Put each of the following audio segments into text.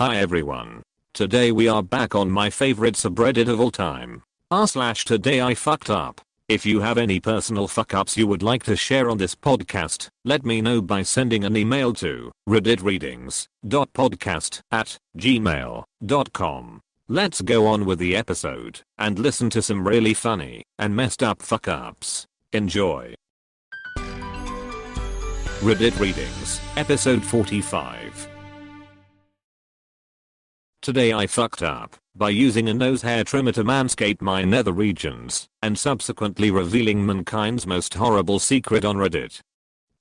Hi everyone. Today we are back on my favorite subreddit of all time. r/today I fucked up. If you have any personal fuck ups you would like to share on this podcast, let me know by sending an email to redditreadings.podcast@gmail.com. Let's go on with the episode and listen to some really funny and messed up fuck ups. Enjoy. Reddit Readings, episode 45. Today I fucked up by using a nose hair trimmer to manscape my nether regions and subsequently revealing mankind's most horrible secret on Reddit.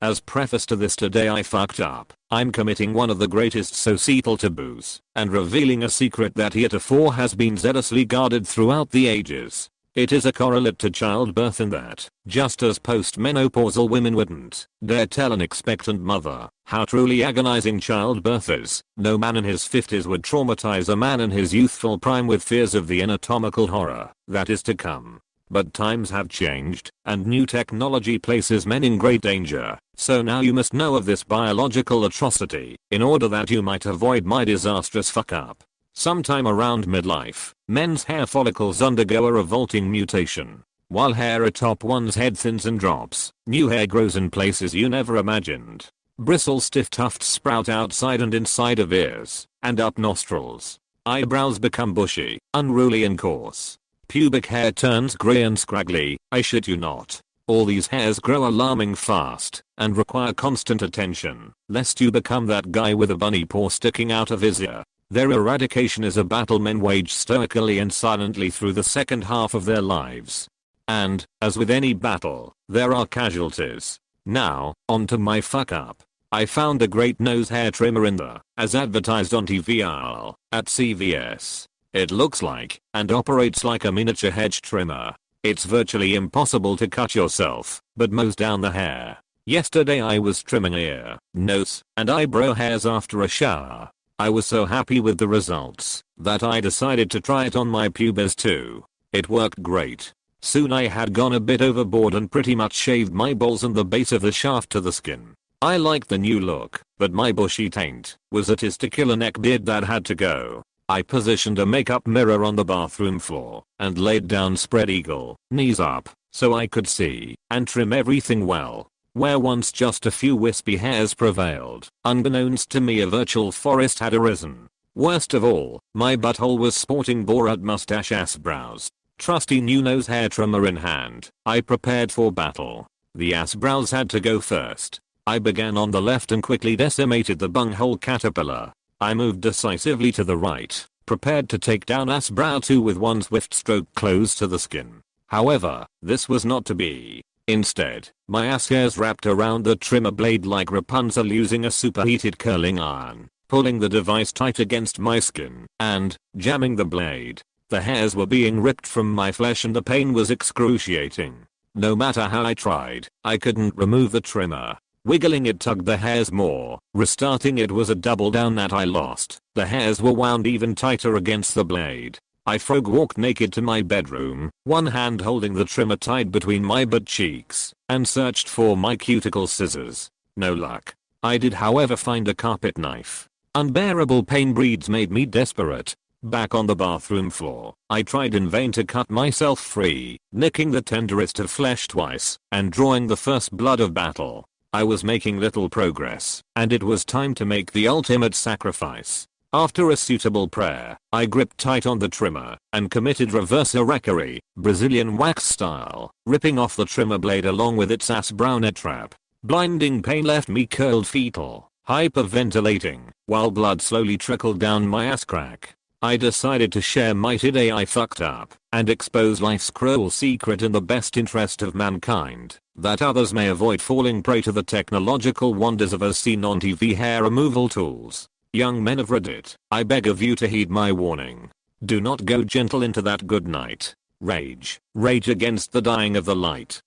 As preface to this, today I fucked up, I'm committing one of the greatest societal taboos and revealing a secret that heretofore has been zealously guarded throughout the ages. It is a correlate to childbirth in that, just as postmenopausal women wouldn't dare tell an expectant mother how truly agonizing childbirth is, no man in his 50s would traumatize a man in his youthful prime with fears of the anatomical horror that is to come. But times have changed, and new technology places men in great danger, so now you must know of this biological atrocity in order that you might avoid my disastrous fuck up. Sometime around midlife, men's hair follicles undergo a revolting mutation. While hair atop one's head thins and drops, new hair grows in places you never imagined. Bristle stiff tufts sprout outside and inside of ears, and up nostrils. Eyebrows become bushy, unruly and coarse. Pubic hair turns grey and scraggly, I shit you not. All these hairs grow alarming fast, and require constant attention, lest you become that guy with a bunny paw sticking out of his ear. Their eradication is a battle men wage stoically and silently through the second half of their lives. And, as with any battle, there are casualties. Now, on to my fuck up. I found a great nose hair trimmer in the, as advertised on TV aisle, at CVS. It looks like, and operates like a miniature hedge trimmer. It's virtually impossible to cut yourself, but mows down the hair. Yesterday I was trimming ear, nose, and eyebrow hairs after a shower. I was so happy with the results that I decided to try it on my pubes too. It worked great. Soon I had gone a bit overboard and pretty much shaved my balls and the base of the shaft to the skin. I liked the new look, but my bushy taint was a testicular neck beard that had to go. I positioned a makeup mirror on the bathroom floor and laid down spread eagle, knees up, so I could see and trim everything well. Where once just a few wispy hairs prevailed, unbeknownst to me a virtual forest had arisen. Worst of all, my butthole was sporting Borat mustache ass brows. Trusty new nose hair trimmer in hand, I prepared for battle. The ass brows had to go first. I began on the left and quickly decimated the bunghole caterpillar. I moved decisively to the right, prepared to take down ass brow 2 with one swift stroke close to the skin. However, this was not to be. Instead, my ass hairs wrapped around the trimmer blade like Rapunzel using a superheated curling iron, pulling the device tight against my skin and jamming the blade. The hairs were being ripped from my flesh and the pain was excruciating. No matter how I tried, I couldn't remove the trimmer. Wiggling it tugged the hairs more. Restarting it was a double down that I lost. The hairs were wound even tighter against the blade. I frog walked naked to my bedroom, one hand holding the trimmer tied between my butt cheeks, and searched for my cuticle scissors. No luck. I did however find a carpet knife. Unbearable pain breeds made me desperate. Back on the bathroom floor, I tried in vain to cut myself free, nicking the tenderest of flesh twice, and drawing the first blood of battle. I was making little progress, and it was time to make the ultimate sacrifice. After a suitable prayer, I gripped tight on the trimmer and committed reverse harakiri, Brazilian wax style, ripping off the trimmer blade along with its ass brow net trap. Blinding pain left me curled fetal, hyperventilating, while blood slowly trickled down my ass crack. I decided to share my today I fucked up and expose life's cruel secret in the best interest of mankind, that others may avoid falling prey to the technological wonders of as seen on TV hair removal tools. Young men of Reddit, I beg of you to heed my warning. Do not go gentle into that good night. Rage against the dying of the light.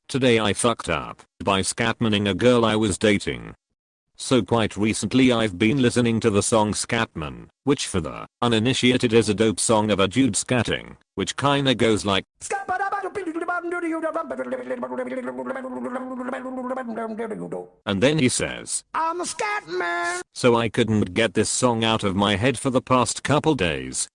Today I fucked up by scatmanning a girl I was dating. So quite recently I've been listening to the song Scatman, which for the uninitiated is a dope song of a dude scatting, which kinda goes like And then he says, I'm a Scatman. So I couldn't get this song out of my head for the past couple days.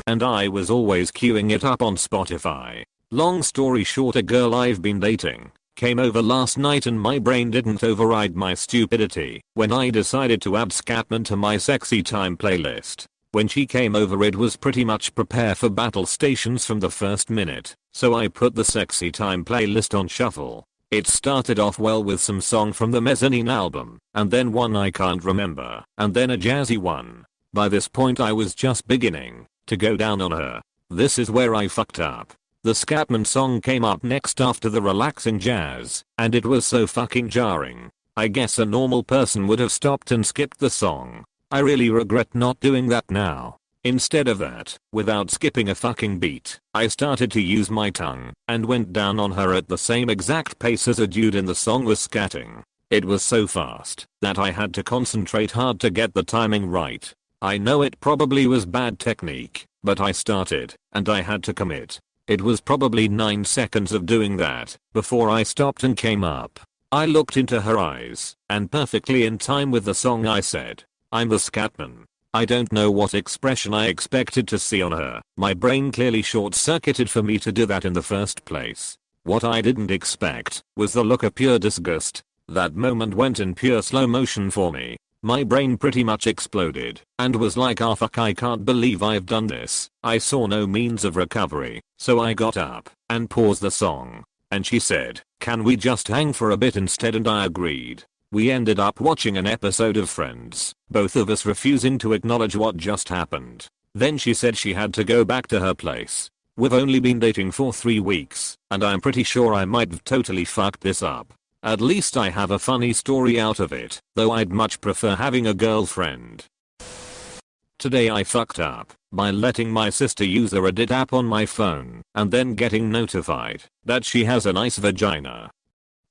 And I was always queuing it up on Spotify. Long story short, a girl I've been dating came over last night and my brain didn't override my stupidity when I decided to add Scatman to my sexy time playlist. When she came over it was pretty much prepare for battle stations from the first minute, so I put the sexy time playlist on shuffle. It started off well with some song from the Mezzanine album, and then one I can't remember, and then a jazzy one. By this point I was just beginning to go down on her. This is where I fucked up. The Scatman song came up next after the relaxing jazz, and it was so fucking jarring. I guess a normal person would have stopped and skipped the song. I really regret not doing that now. Instead of that, without skipping a fucking beat, I started to use my tongue and went down on her at the same exact pace as a dude in the song was scatting. It was so fast that I had to concentrate hard to get the timing right. I know it probably was bad technique, but I started, and I had to commit. It was probably 9 seconds of doing that before I stopped and came up. I looked into her eyes, and perfectly in time with the song I said, I'm the Scatman. I don't know what expression I expected to see on her. My brain clearly short-circuited for me to do that in the first place. What I didn't expect was the look of pure disgust. That moment went in pure slow motion for me. My brain pretty much exploded and was like, oh fuck, I can't believe I've done this. I saw no means of recovery, so I got up and paused the song. And she said, can we just hang for a bit instead, and I agreed. We ended up watching an episode of Friends, both of us refusing to acknowledge what just happened. Then she said she had to go back to her place. We've only been dating for 3 weeks, and I'm pretty sure I might have totally fucked this up. At least I have a funny story out of it, though I'd much prefer having a girlfriend. Today I fucked up by letting my sister use the Reddit app on my phone and then getting notified that she has a nice vagina.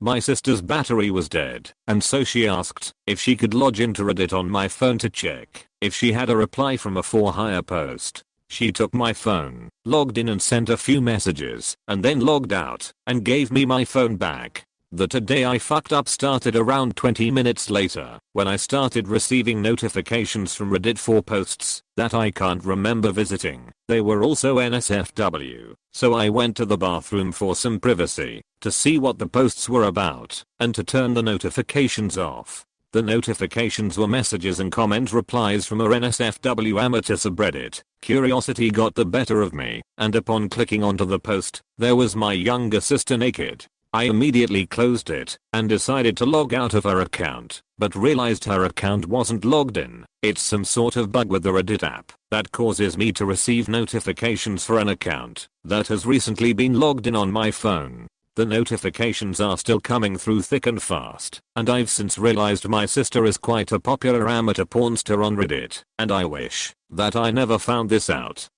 My sister's battery was dead, and so she asked if she could log into Reddit on my phone to check if she had a reply from a for hire post. She took my phone, logged in and sent a few messages, and then logged out and gave me my phone back. The today I fucked up started around 20 minutes later when I started receiving notifications from Reddit for posts that I can't remember visiting. They were also NSFW, so I went to the bathroom for some privacy to see what the posts were about and to turn the notifications off. The notifications were messages and comment replies from a NSFW amateur subreddit. Curiosity got the better of me, and upon clicking onto the post, there was my younger sister naked. I immediately closed it and decided to log out of her account, but realized her account wasn't logged in. It's some sort of bug with the Reddit app that causes me to receive notifications for an account that has recently been logged in on my phone. The notifications are still coming through thick and fast, and I've since realized my sister is quite a popular amateur pornster on Reddit, and I wish that I never found this out.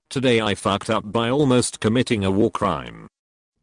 Today I fucked up by almost committing a war crime.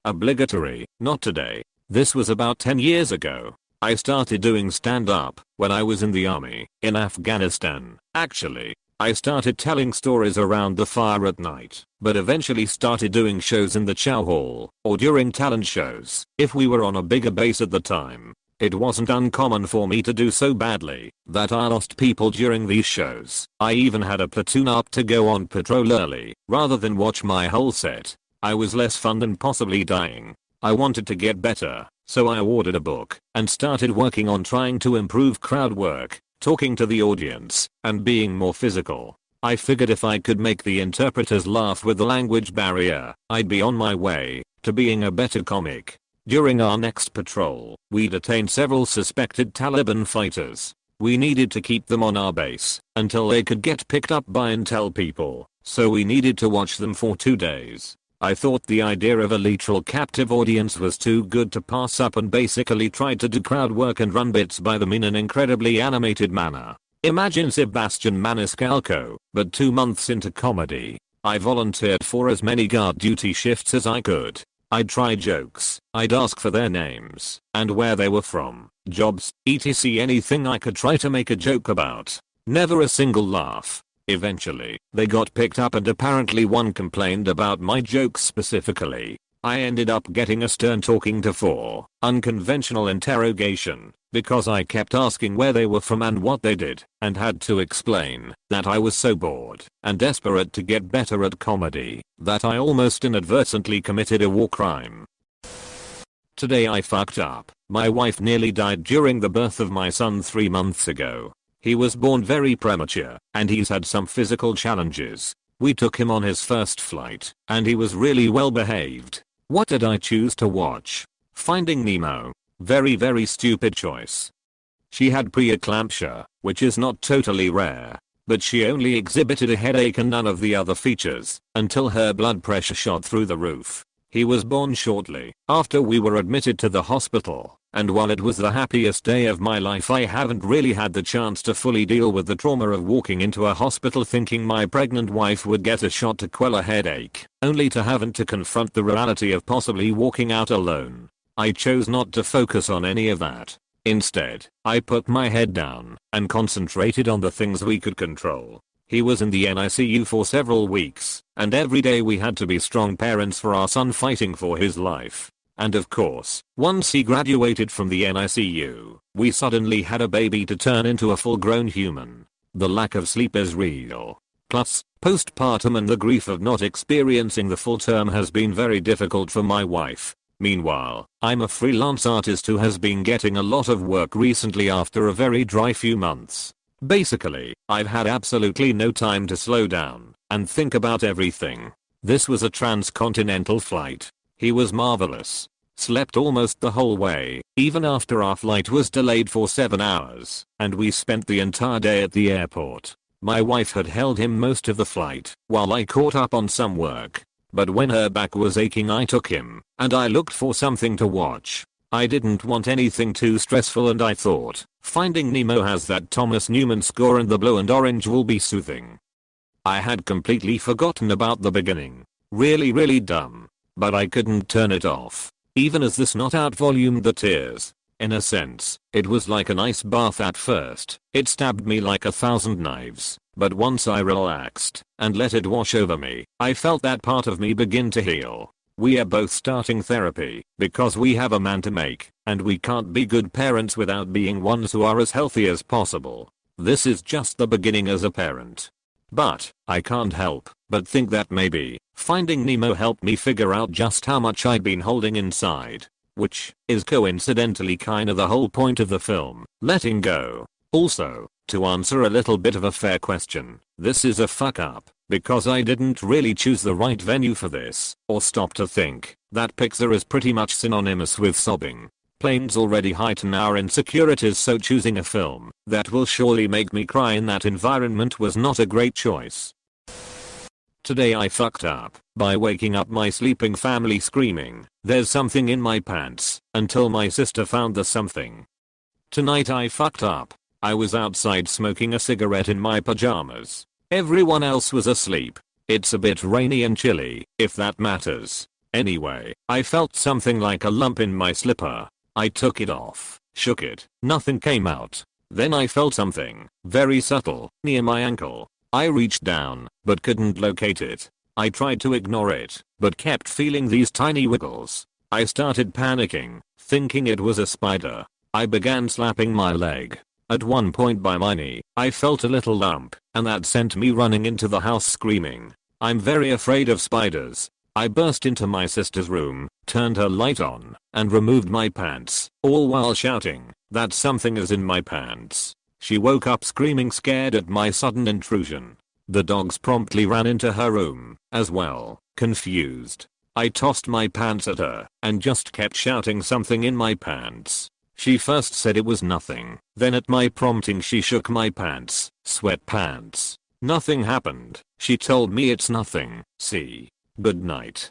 Obligatory, not today. This was about 10 years ago. I started doing stand-up when I was in the army, in Afghanistan. Actually, I started telling stories around the fire at night, but eventually started doing shows in the chow hall, or during talent shows, if we were on a bigger base at the time. It wasn't uncommon for me to do so badly that I lost people during these shows. I even had a platoon up to go on patrol early, rather than watch my whole set. I was less fun than possibly dying. I wanted to get better, so I ordered a book and started working on trying to improve crowd work, talking to the audience, and being more physical. I figured if I could make the interpreters laugh with the language barrier, I'd be on my way to being a better comic. During our next patrol, we detained several suspected Taliban fighters. We needed to keep them on our base until they could get picked up by intel people, so we needed to watch them for 2 days. I thought the idea of a literal captive audience was too good to pass up and basically tried to do crowd work and run bits by them in an incredibly animated manner. Imagine Sebastian Maniscalco, but 2 months into comedy. I volunteered for as many guard duty shifts as I could. I'd try jokes, I'd ask for their names, and where they were from, jobs, etc, anything I could try to make a joke about. Never a single laugh. Eventually, they got picked up and apparently one complained about my jokes specifically. I ended up getting a stern talking to for unconventional interrogation because I kept asking where they were from and what they did and had to explain that I was so bored and desperate to get better at comedy that I almost inadvertently committed a war crime. Today I fucked up. My wife nearly died during the birth of my son 3 months ago. He was born very premature and he's had some physical challenges. We took him on his first flight and he was really well behaved. What did I choose to watch? Finding Nemo. Very stupid choice. She had preeclampsia, which is not totally rare, but she only exhibited a headache and none of the other features until her blood pressure shot through the roof. He was born shortly after we were admitted to the hospital, and while it was the happiest day of my life, I haven't really had the chance to fully deal with the trauma of walking into a hospital thinking my pregnant wife would get a shot to quell a headache, only to having to confront the reality of possibly walking out alone. I chose not to focus on any of that. Instead, I put my head down and concentrated on the things we could control. He was in the NICU for several weeks, and every day we had to be strong parents for our son fighting for his life. And of course, once he graduated from the NICU, we suddenly had a baby to turn into a full-grown human. The lack of sleep is real. Plus, postpartum and the grief of not experiencing the full term has been very difficult for my wife. Meanwhile, I'm a freelance artist who has been getting a lot of work recently after a very dry few months. Basically, I've had absolutely no time to slow down and think about everything. This was a transcontinental flight. He was marvelous. Slept almost the whole way, even after our flight was delayed for 7 hours, and we spent the entire day at the airport. My wife had held him most of the flight, while I caught up on some work. But when her back was aching I took him, and I looked for something to watch. I didn't want anything too stressful and I thought, Finding Nemo has that Thomas Newman score and the blue and orange will be soothing. I had completely forgotten about the beginning. Really dumb. But I couldn't turn it off. Even as this not out volumed the tears. In a sense, it was like an ice bath at first. It stabbed me like 1,000 knives. But once I relaxed and let it wash over me, I felt that part of me begin to heal. We are both starting therapy because we have a man to make, and we can't be good parents without being ones who are as healthy as possible. This is just the beginning as a parent. But I can't help but think that maybe Finding Nemo helped me figure out just how much I'd been holding inside, which is coincidentally kinda the whole point of the film, letting go. Also, to answer a little bit of a fair question, this is a fuck up, because I didn't really choose the right venue for this, or stop to think that Pixar is pretty much synonymous with sobbing. Planes already heighten our insecurities, so choosing a film that will surely make me cry in that environment was not a great choice. Today I fucked up by waking up my sleeping family screaming, "There's something in my pants," until my sister found the something. Tonight I fucked up. I was outside smoking a cigarette in my pajamas. Everyone else was asleep. It's a bit rainy and chilly, if that matters. Anyway, I felt something like a lump in my slipper. I took it off, shook it, nothing came out. Then I felt something, very subtle, near my ankle. I reached down, but couldn't locate it. I tried to ignore it, but kept feeling these tiny wiggles. I started panicking, thinking it was a spider. I began slapping my leg. At one point by my knee, I felt a little lump, and that sent me running into the house screaming. I'm very afraid of spiders. I burst into my sister's room, turned her light on, and removed my pants, all while shouting, "That something is in my pants." She woke up screaming, scared at my sudden intrusion. The dogs promptly ran into her room, as well, confused. I tossed my pants at her, and just kept shouting, "Something in my pants." She first said it was nothing, then at my prompting she shook my pants, sweatpants. Nothing happened. She told me it's nothing, see. Good night.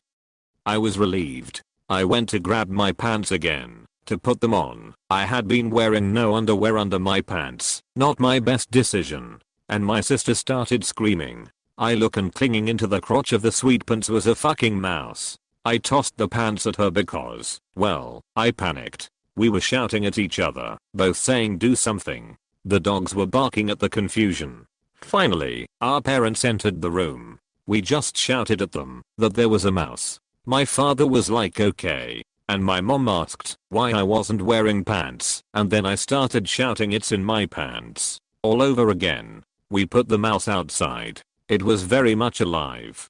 I was relieved. I went to grab my pants again, to put them on. I had been wearing no underwear under my pants, not my best decision. And my sister started screaming. I look, and clinging into the crotch of the sweatpants was a fucking mouse. I tossed the pants at her because, well, I panicked. We were shouting at each other, both saying do something. The dogs were barking at the confusion. Finally, our parents entered the room. We just shouted at them that there was a mouse. My father was like, okay. And my mom asked why I wasn't wearing pants, and then I started shouting, it's in my pants, all over again. We put the mouse outside. It was very much alive.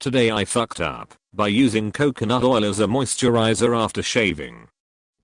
Today I fucked up by using coconut oil as a moisturizer after shaving.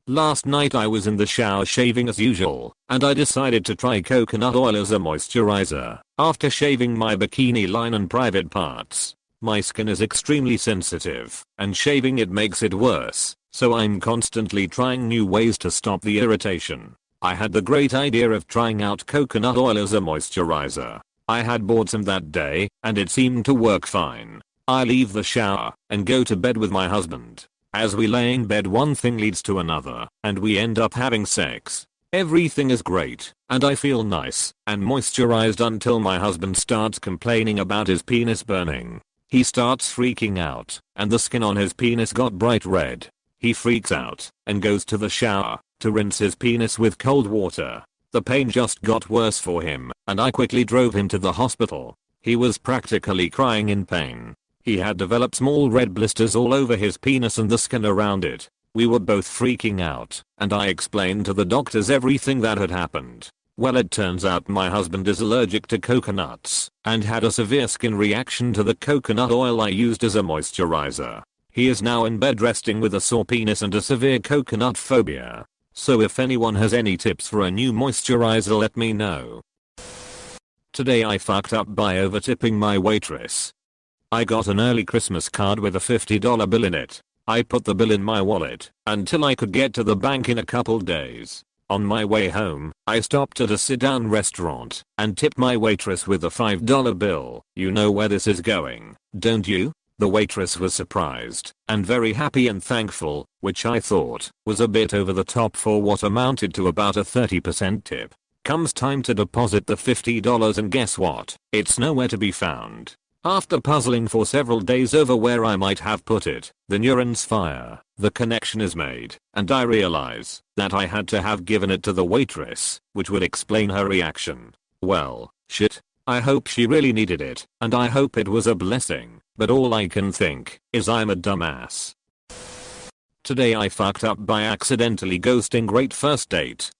Last night I was in the shower shaving as usual, and I decided to try coconut oil as a moisturizer after shaving my bikini line and private parts. My skin is extremely sensitive, and shaving it makes it worse, so I'm constantly trying new ways to stop the irritation. I had the great idea of trying out coconut oil as a moisturizer. I had bought some that day, and it seemed to work fine. I leave the shower and go to bed with my husband. As we lay in bed, one thing leads to another, and we end up having sex. Everything is great, and I feel nice and moisturized until my husband starts complaining about his penis burning. He starts freaking out, and the skin on his penis got bright red. He freaks out and goes to the shower to rinse his penis with cold water. The pain just got worse for him, and I quickly drove him to the hospital. He was practically crying in pain. He had developed small red blisters all over his penis and the skin around it. We were both freaking out, and I explained to the doctors everything that had happened. Well, it turns out my husband is allergic to coconuts and had a severe skin reaction to the coconut oil I used as a moisturizer. He is now in bed resting with a sore penis and a severe coconut phobia. So if anyone has any tips for a new moisturizer, let me know. Today I fucked up by over tipping my waitress. I got an early Christmas card with a $50 bill in it. I put the bill in my wallet until I could get to the bank in a couple days. On my way home, I stopped at a sit-down restaurant and tipped my waitress with a $5 bill. You know where this is going, don't you? The waitress was surprised and very happy and thankful, which I thought was a bit over the top for what amounted to about a 30% tip. Comes time to deposit the $50 and guess what? It's nowhere to be found. After puzzling for several days over where I might have put it, the neurons fire, the connection is made, and I realize that I had to have given it to the waitress, which would explain her reaction. Well, shit. I hope she really needed it, and I hope it was a blessing, but all I can think is I'm a dumbass. Today I fucked up by accidentally ghosting great first date.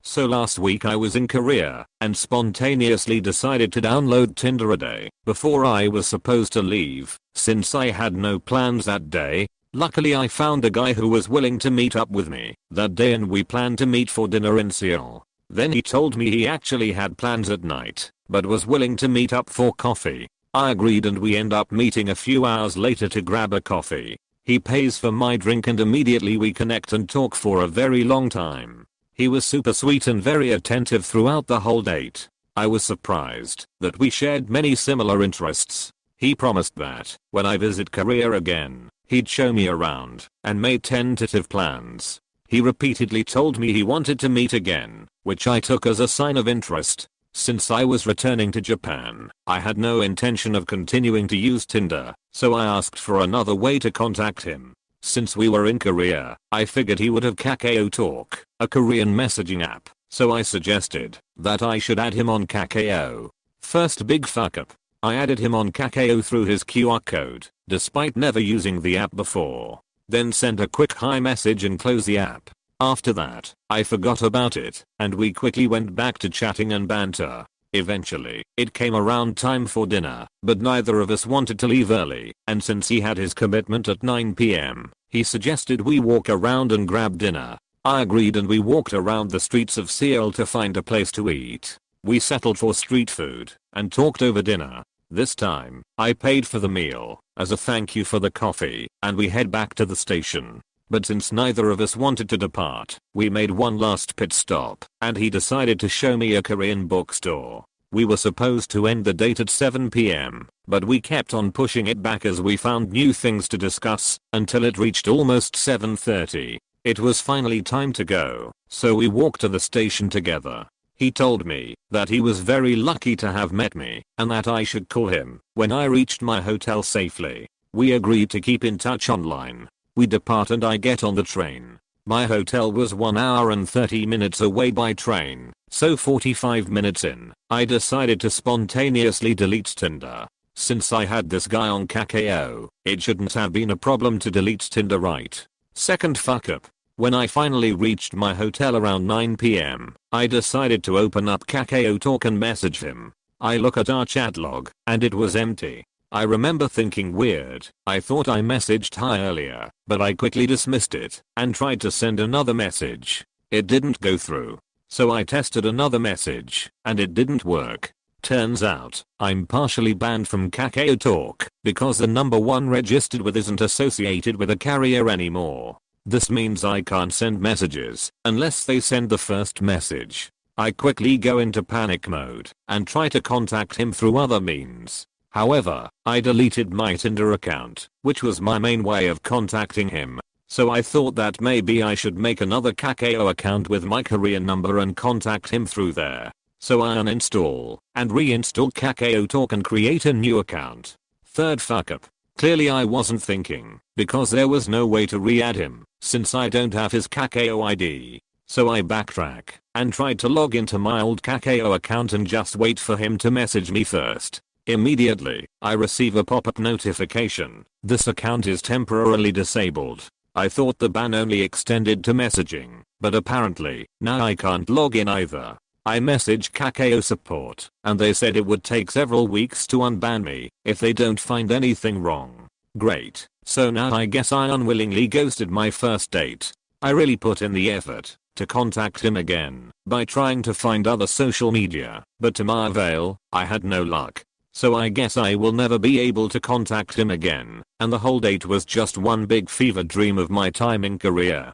So last week I was in Korea and spontaneously decided to download Tinder a day before I was supposed to leave, since I had no plans that day. Luckily I found a guy who was willing to meet up with me that day and we planned to meet for dinner in Seoul. Then he told me he actually had plans at night, but was willing to meet up for coffee. I agreed and we end up meeting a few hours later to grab a coffee. He pays for my drink and immediately we connect and talk for a very long time. He was super sweet and very attentive throughout the whole date. I was surprised that we shared many similar interests. He promised that when I visit Korea again, he'd show me around and made tentative plans. He repeatedly told me he wanted to meet again, which I took as a sign of interest. Since I was returning to Japan, I had no intention of continuing to use Tinder, so I asked for another way to contact him. Since we were in Korea, I figured he would have Kakao Talk, a Korean messaging app, so I suggested that I should add him on Kakao. First big fuck up. I added him on Kakao through his QR code, despite never using the app before. Then sent a quick hi message and closed the app. After that, I forgot about it, and we quickly went back to chatting and banter. Eventually, it came around time for dinner, but neither of us wanted to leave early, and since he had his commitment at 9 PM, he suggested we walk around and grab dinner. I agreed and we walked around the streets of Seoul to find a place to eat. We settled for street food and talked over dinner. This time, I paid for the meal as a thank you for the coffee, and we head back to the station. But since neither of us wanted to depart, we made one last pit stop, and he decided to show me a Korean bookstore. We were supposed to end the date at 7 PM, but we kept on pushing it back as we found new things to discuss, until it reached almost 7:30. It was finally time to go, so we walked to the station together. He told me that he was very lucky to have met me, and that I should call him when I reached my hotel safely. We agreed to keep in touch online. We depart and I get on the train. My hotel was 1 hour and 30 minutes away by train, So 45 minutes in, I decided to spontaneously delete Tinder. Since I had this guy on Kakao, it shouldn't have been a problem to delete Tinder, right? Second fuck up. When I finally reached my hotel around 9 PM, I decided to open up Kakao Talk and message him. I look at our chat log, and it was empty. I remember thinking weird. I thought I messaged hi earlier, but I quickly dismissed it and tried to send another message. It didn't go through. So I tested another message, and it didn't work. Turns out, I'm partially banned from Kakao Talk because the number one registered with isn't associated with a carrier anymore. This means I can't send messages unless they send the first message. I quickly go into panic mode and try to contact him through other means. However, I deleted my Tinder account, which was my main way of contacting him. So I thought that maybe I should make another Kakao account with my Korean number and contact him through there. So I uninstall and reinstall Kakao Talk and create a new account. Third fuck up. Clearly I wasn't thinking, because there was no way to re-add him, since I don't have his Kakao ID. So I backtrack and tried to log into my old Kakao account and just wait for him to message me first. Immediately, I receive a pop-up notification. This account is temporarily disabled. I thought the ban only extended to messaging, but apparently, now I can't log in either. I messaged Kakao support, and they said it would take several weeks to unban me if they don't find anything wrong. Great, so now I guess I unwillingly ghosted my first date. I really put in the effort to contact him again by trying to find other social media, but to my avail, I had no luck. So I guess I will never be able to contact him again, and the whole date was just one big fever dream of my time in Korea.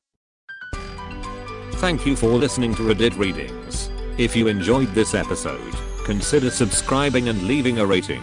Thank you for listening to Reddit Readings. If you enjoyed this episode, consider subscribing and leaving a rating.